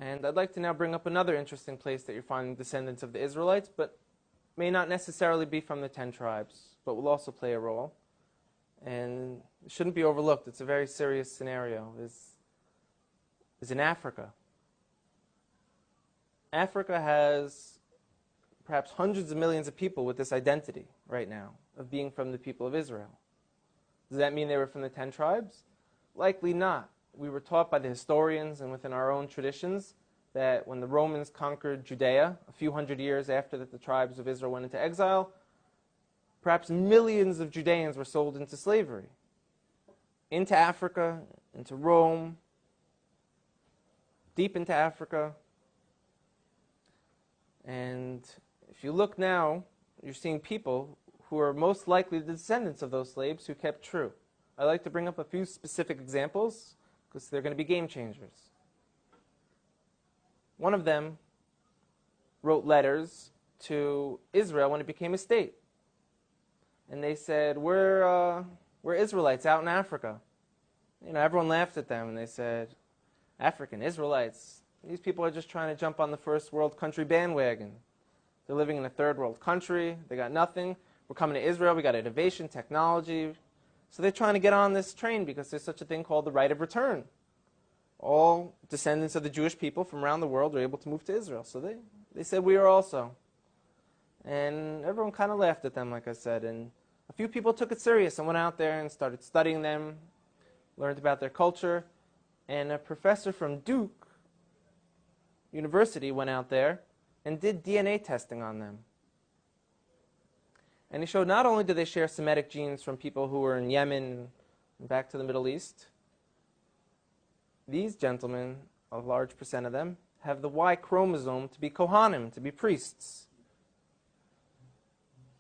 And I'd like to now bring up another interesting place that you're finding descendants of the Israelites, but may not necessarily be from the 10 tribes, but will also play a role. And it shouldn't be overlooked. It's a very serious scenario, is in Africa. Africa has perhaps hundreds of millions of people with this identity right now of being from the people of Israel. Does that mean they were from the 10 tribes? Likely not. We were taught by the historians and within our own traditions that when the Romans conquered Judea, a few hundred years after that the tribes of Israel went into exile, perhaps millions of Judeans were sold into slavery, into Africa, into Rome, deep into Africa. And if you look now, you're seeing people who are most likely the descendants of those slaves who kept true. I'd like to bring up a few specific examples because they're going to be game changers. One of them wrote letters to Israel when it became a state. And they said, we're Israelites out in Africa. You know, everyone laughed at them and they said, African Israelites, these people are just trying to jump on the first world country bandwagon. They're living in a third world country. They got nothing. We're coming to Israel. We got innovation, technology. So they're trying to get on this train because there's such a thing called the right of return. All descendants of the Jewish people from around the world are able to move to Israel. So they said we are also. And everyone kind of laughed at them, like I said. And a few people took it serious and went out there and started studying them, learned about their culture. And a professor from Duke University went out there and did DNA testing on them. And he showed not only do they share Semitic genes from people who were in Yemen and back to the Middle East, these gentlemen, a large percent of them, have the Y chromosome to be Kohanim, to be priests.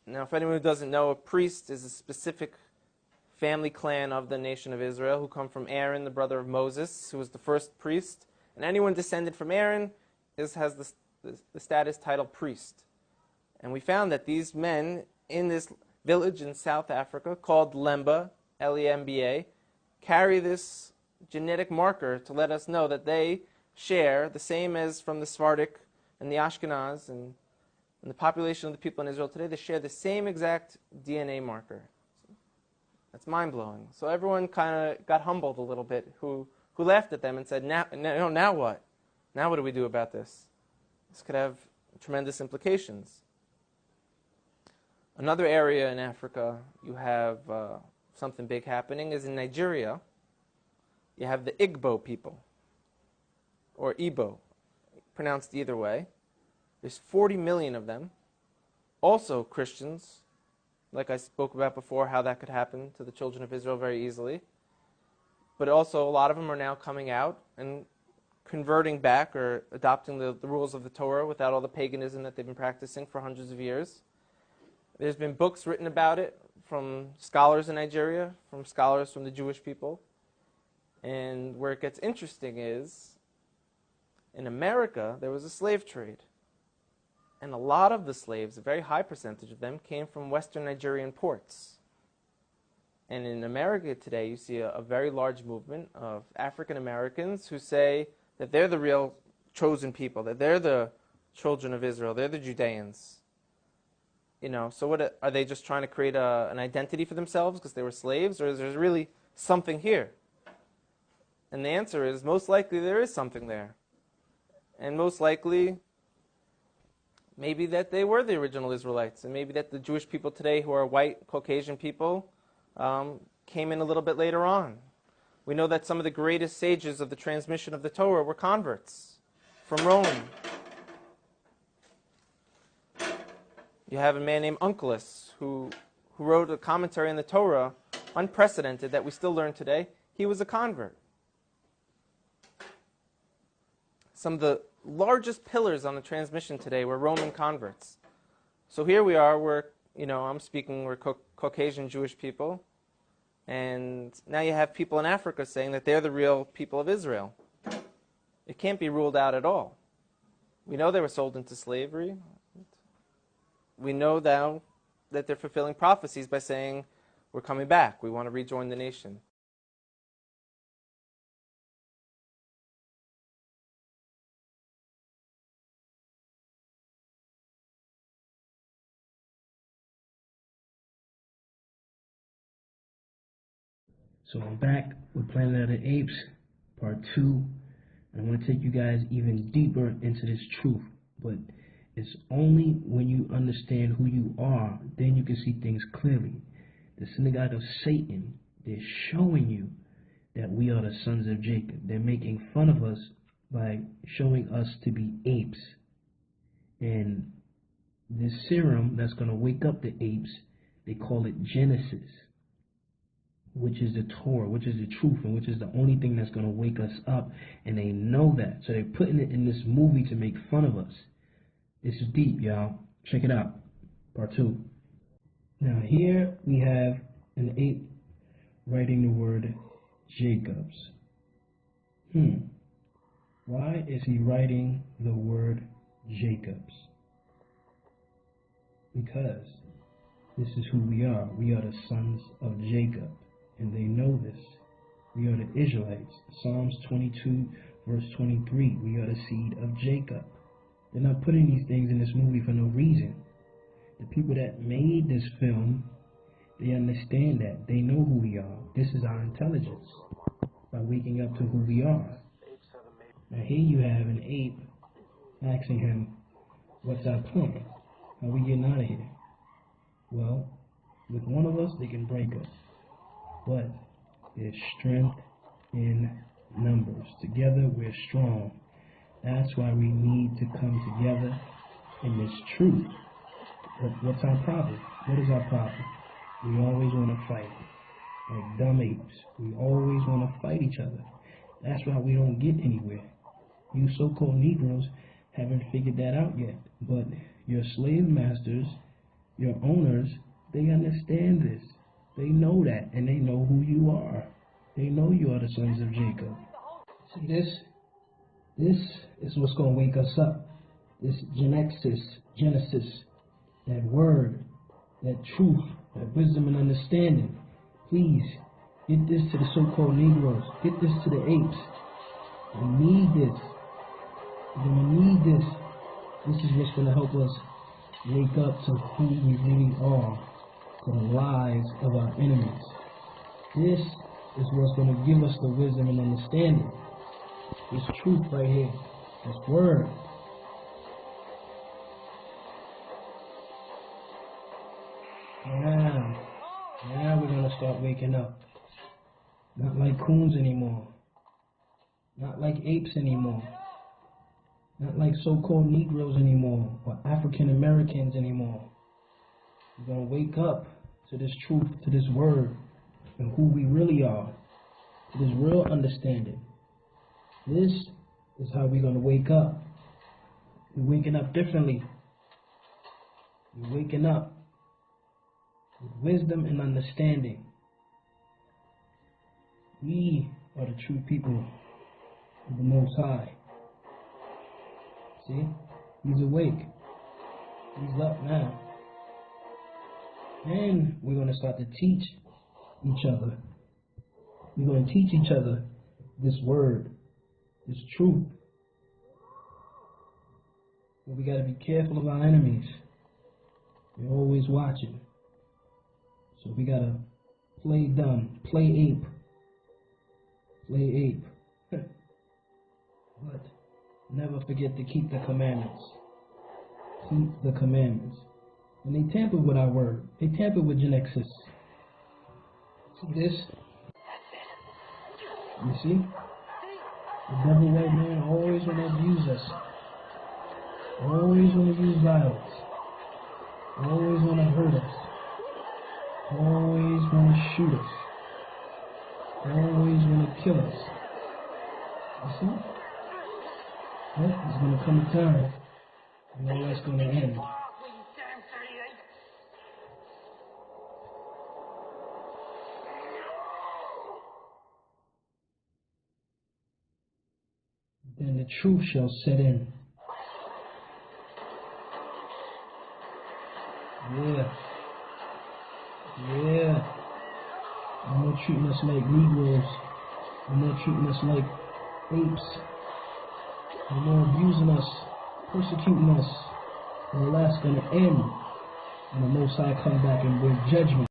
Now, if anyone who doesn't know, a priest is a specific family clan of the nation of Israel who come from Aaron, the brother of Moses, who was the first priest. And anyone descended from Aaron has the status title priest. And we found that these men in this village in South Africa called Lemba, L-E-M-B-A, carry this genetic marker to let us know that they share the same as from the Sephardic and the Ashkenaz and the population of the people in Israel today. They share the same exact DNA marker. That's mind-blowing. So everyone kind of got humbled a little bit who laughed at them and said, now what? Now what do we do about this? This could have tremendous implications. Another area in Africa you have something big happening is in Nigeria. You have the Igbo people, or Igbo, pronounced either way. There's 40 million of them, also Christians, like I spoke about before, how that could happen to the children of Israel very easily. But also a lot of them are now coming out and converting back or adopting the rules of the Torah without all the paganism that they've been practicing for hundreds of years. There's been books written about it from scholars in Nigeria, from scholars from the Jewish people. And where it gets interesting is, in America, there was a slave trade. And a lot of the slaves, a very high percentage of them, came from Western Nigerian ports. And in America today, you see a very large movement of African Americans who say that they're the real chosen people, that they're the children of Israel, they're the Judeans. You know, so what are they just trying to create an identity for themselves because they were slaves, or is there really something here? And the answer is, most likely there is something there. And most likely, maybe that they were the original Israelites, and maybe that the Jewish people today who are white, Caucasian people came in a little bit later on. We know that some of the greatest sages of the transmission of the Torah were converts from Rome. You have a man named Onkelos who wrote a commentary on the Torah, unprecedented, that we still learn today. He was a convert. Some of the largest pillars on the transmission today were Roman converts. So here we are, we're Caucasian Jewish people, and now you have people in Africa saying that they're the real people of Israel. It can't be ruled out at all. We know they were sold into slavery. We know now that they're fulfilling prophecies by saying, we're coming back, we want to rejoin the nation. So I'm back with Planet of the Apes, part 2. I want to take you guys even deeper into this truth. But it's only when you understand who you are, then you can see things clearly. The synagogue of Satan, they're showing you that we are the sons of Jacob. They're making fun of us by showing us to be apes. And this serum that's going to wake up the apes, they call it Genesis, which is the Torah, which is the truth, and which is the only thing that's going to wake us up. And they know that. So they're putting it in this movie to make fun of us. This is deep, y'all. Check it out. Part 2. Now here we have an ape writing the word Jacobs. Why is he writing the word Jacobs? Because this is who we are. We are the sons of Jacob. And they know this. We are the Israelites. Psalms 22 verse 23. We are the seed of Jacob. They're not putting these things in this movie for no reason. The people that made this film, they understand that. They know who we are. This is our intelligence. By waking up to who we are. Now here you have an ape asking him, what's our plan? How are we getting out of here? Well, with one of us, they can break us. But there's strength in numbers. Together, we're strong. That's why we need to come together in this truth. What's our problem? What is our problem? We always want to fight. Like dumb apes. We always want to fight each other. That's why we don't get anywhere. You so-called Negroes haven't figured that out yet. But your slave masters, your owners, they understand this. They know that, and they know who you are. They know you are the sons of Jacob. See this is what's going to wake us up. This Genesis, that word, that truth, that wisdom and understanding. Please, get this to the so-called Negroes. Get this to the apes. We need this. We're going to need this. This is what's going to help us wake up to who we really are, to the lies of our enemies. This is what's going to give us the wisdom and understanding. This truth right here, this word. Now we're going to start waking up. Not like coons anymore. Not like apes anymore. Not like so-called Negroes anymore, or African Americans anymore. We're going to wake up to this truth, to this word, and who we really are, to this real understanding. This is how we're going to wake up. We're waking up differently. We're waking up with wisdom and understanding. We are the true people of the Most High. See? He's awake. He's up now. And we're going to start to teach each other. We're going to teach each other this word, this truth. But we got to be careful of our enemies. They're always watching. So we got to play dumb, play ape. Play ape. But never forget to keep the commandments. Keep the commandments. And they tampered with our word. They tampered with Genesis. See this? You see? The devil white man always want to abuse us. Always want to use violence. Always want to hurt us. Always want to shoot us. Always want to kill us. You see? But there's going to come a time when all that's going to end. Then the truth shall set in. Yeah. No more treating us like Negroes. No more treating us like apes. No more abusing us, persecuting us. All that's going to end. And the Most High come back and bring judgment.